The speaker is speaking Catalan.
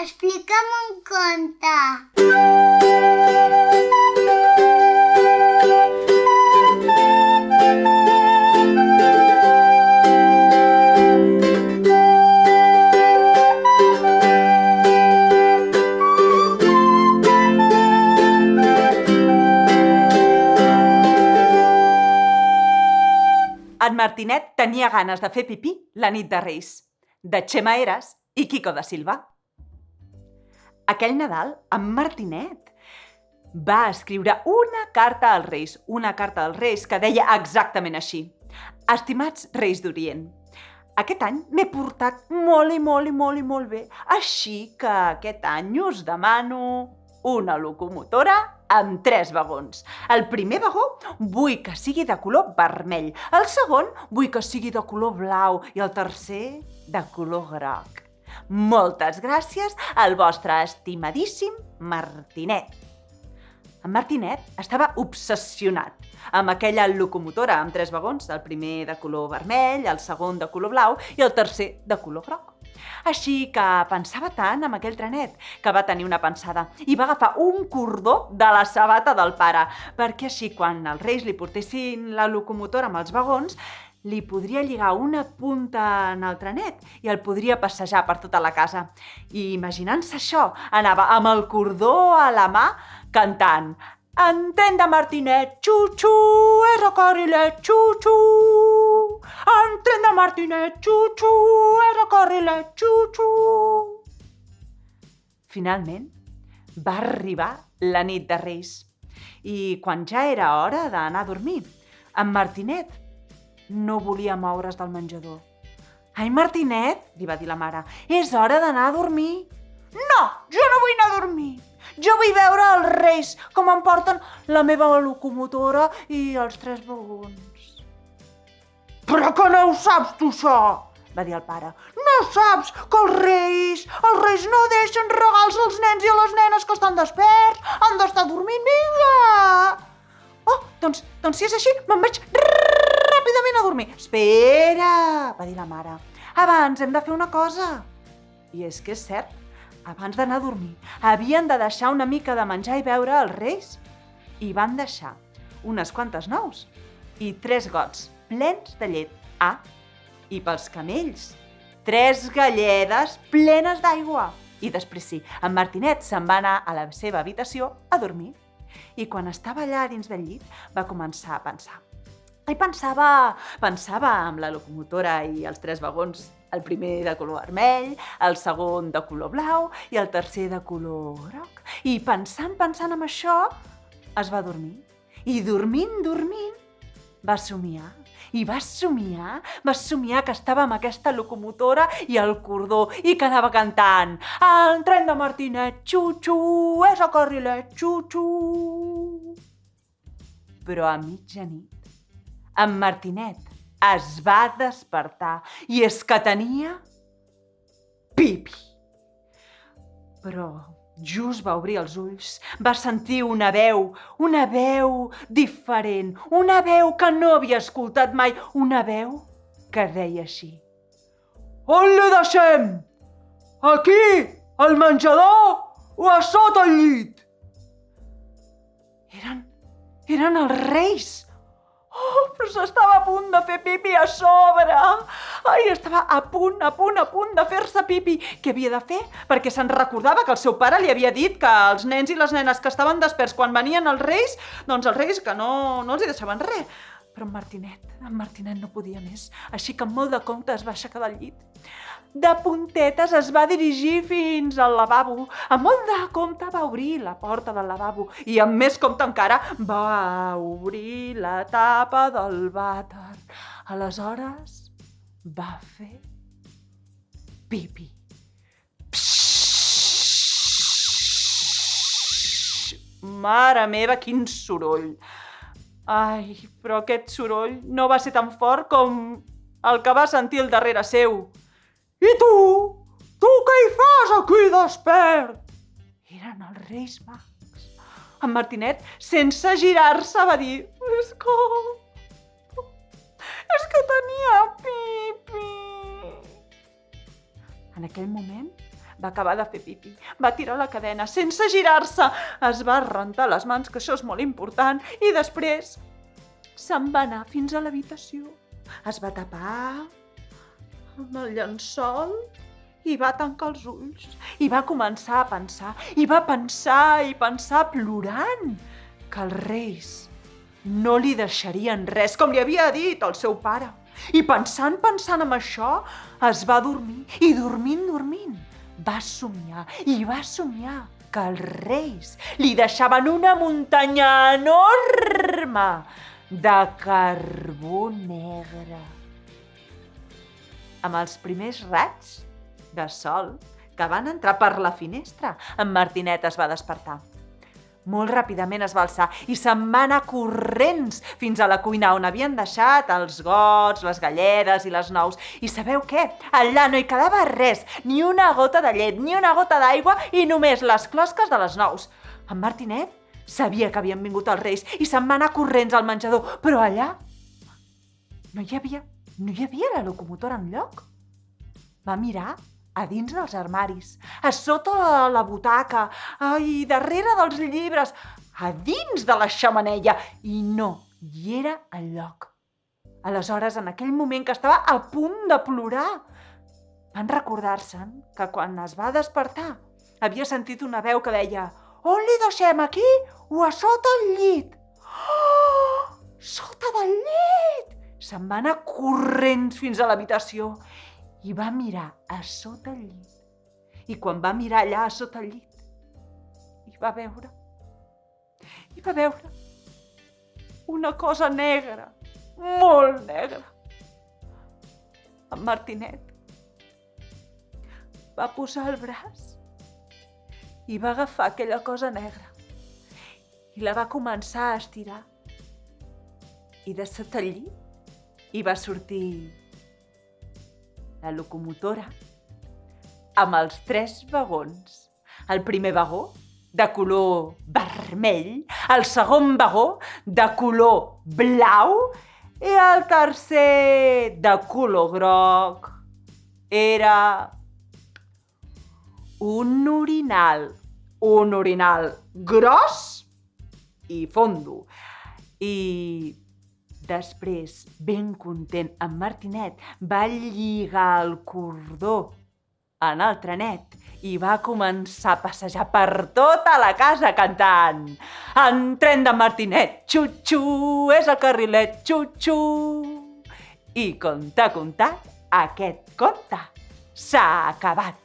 Explica'm un conte. En Martinet tenia ganes de fer pipí la nit de Reis, de Txema Eras i Quico da Silva. Aquell Nadal, en Martinet va escriure una carta als Reis que deia exactament així: Estimats Reis d'Orient, aquest any m'he portat molt bé, així que aquest any us demano una locomotora amb 3 vagons. El primer vagó vull que sigui de color vermell, el segon vull que sigui de color blau i el tercer de color groc. Moltes gràcies al vostre estimadíssim Martinet. En Martinet estava obsessionat amb aquella locomotora amb 3 vagons, el primer de color vermell, el segon de color blau i el tercer de color groc. Així que pensava tant en aquell trenet que va tenir una pensada i va agafar un cordó de la sabata del pare, perquè així quan els Reis li portessin la locomotora amb els vagons, li podria lligar una punta en el trenet i el podria passejar per tota la casa. I imaginant-se això, anava amb el cordó a la mà cantant: En tren de Martinet, xu-xu, és a carrilet, xu-xu. En tren de Martinet, xu-xu, és a carrilet, xu-xu. Finalment, va arribar la nit de Reis. I quan ja era hora d'anar a dormir, en Martinet no volia moure's del menjador. Ai, Martinet, li va dir la mare, és hora d'anar a dormir. No, jo no vull anar a dormir. Jo vull veure els Reis, com em porten la meva locomotora i els 3 vagons. Però que no ho saps, tu, això? Va dir el pare. No saps que els Reis no deixen regals als nens i a les nenes que estan desperts? Han d'estar dormint, vinga! Oh, doncs si és així, me'n vaig ràpidament a dormir. Espera, va dir la mare. Abans hem de fer una cosa. I és que és cert. Abans d'anar a dormir, havien de deixar una mica de menjar i beure als Reis. I van deixar unes quantes nous i 3 gots plens de llet. Ah, i pels camells, 3 galledes plenes d'aigua. I després sí, en Martinet se'n va anar a la seva habitació a dormir. I quan estava allà dins del llit, va començar a pensar. I pensava amb la locomotora i els 3 vagons, el primer de color vermell, el segon de color blau i el tercer de color groc. I pensant en això, es va dormir. I dormint, va somiar. I va somiar que estava amb aquesta locomotora i el cordó i que anava cantant: El tren de Martinet, xu-xu, és a carrilet, xu-xu. Però a mitjanit, en Martinet es va despertar i és que tenia pipi. Però just va obrir els ulls, va sentir una veu diferent, una veu que no havia escoltat mai, una veu que deia així: On li deixem? Aquí, al menjador o a sota el llit? Eren els Reis. Oh, però s'estava a punt de fer pipi a sobre. Ai, estava a punt de fer-se pipi. Què havia de fer? Perquè se'n recordava que el seu pare li havia dit que els nens i les nenes que estaven desperts quan venien els Reis, doncs els Reis que no els hi deixaven res. Però en Martinet no podia més, així que amb molt de compte es va aixecar del llit. De puntetes es va dirigir fins al lavabo. Amb molt de compte va obrir la porta del lavabo i amb més compte encara va obrir la tapa del vàter. Aleshores va fer pipi. Mare meva, quin soroll! Ai, però aquest soroll no va ser tan fort com el que va sentir al darrere seu. I tu? Tu què hi fas aquí despert? Eren els Reis Mags. En Martinet, sense girar-se, va dir: És que tenia pipi. En aquell moment Va acabar de fer pipi, va tirar la cadena sense girar-se, es va rentar les mans, que això és molt important, i després se'n va anar fins a l'habitació. Es va tapar amb el llençol i va tancar els ulls. I va començar a pensar, i va pensar i pensar plorant que els reis no li deixarien res, com li havia dit el seu pare. I pensant en això, es va dormir, i dormint, va somiar que els reis li deixaven una muntanya enorme de carbó negre. Amb els primers raigs de sol que van entrar per la finestra, en Martinet es va despertar. Molt ràpidament es va alçar i se'n va anar corrents fins a la cuina on havien deixat els gots, les galledes i les nous. I sabeu què? Allà no hi quedava res, ni una gota de llet, ni una gota d'aigua i només les closques de les nous. En Martinet sabia que havien vingut els reis i se'n va anar corrents al menjador, però allà no hi havia la locomotora enlloc. Va mirar a dins dels armaris, a sota de la butaca, i darrere dels llibres, a dins de la xemeneia, i no hi era enlloc. Aleshores, en aquell moment que estava a punt de plorar, van recordar-se'n que quan es va despertar havia sentit una veu que deia: «On li deixem, aquí o a sota el llit?» «Oh! Sota del llit!» Se'n va anar corrents fins a l'habitació i va mirar a sota el llit. I quan va mirar allà a sota el llit, hi va veure una cosa negra, molt negra. En Martinet va posar el braç i va agafar aquella cosa negra i la va començar a estirar. I de sota el llit hi va sortir la locomotora amb els 3 vagons. El primer vagó de color vermell, el segon vagó de color blau i el tercer de color groc. Era un orinal gros i fondo. I després, ben content, en Martinet va lligar el cordó en el trenet i va començar a passejar per tota la casa cantant: «En tren de Martinet, xu-xu, és el carrilet, xu-xu». I contat, aquest conte s'ha acabat.